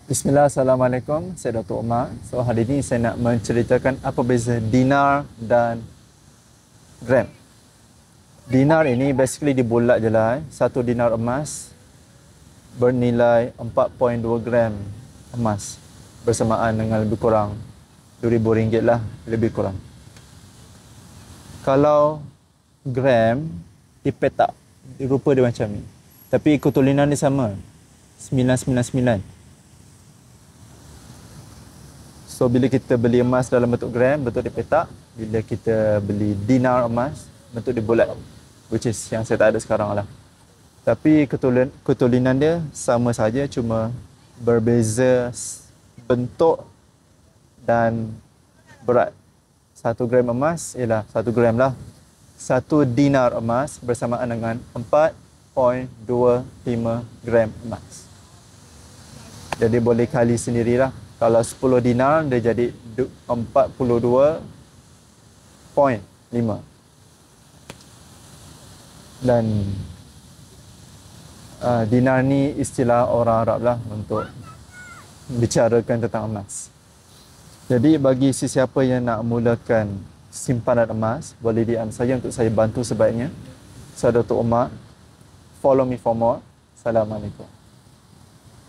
Bismillah, Assalamualaikum. Saya Datuk Umar. So, hari ini saya nak menceritakan apa beza dinar dan gram. Dinar ini basically dibulat je lah. Satu dinar emas bernilai 4.2 gram emas bersamaan dengan lebih kurang RM2,000 lah, lebih kurang. Kalau gram dipetak, rupa dia macam ni. Tapi ketulinan dia sama, 999. So, bila kita beli emas dalam bentuk gram, bentuk dia petak. Bila kita beli dinar emas, bentuk dia bulat. Which is yang saya tak ada sekarang lah. Tapi ketulinan dia sama saja, cuma berbeza bentuk dan berat. 1 gram emas ialah 1 gram lah. 1 dinar emas bersamaan dengan 4.25 gram emas. Jadi boleh kali sendirilah. Kalau 10 dinar, dia jadi 42.5. Dan dinar ni istilah orang Arab lah untuk bicarakan tentang emas. Jadi bagi sesiapa yang nak mulakan simpanan emas, boleh DM saya untuk saya bantu sebaiknya. Saya Datuk Umar. Follow me for more. Assalamualaikum.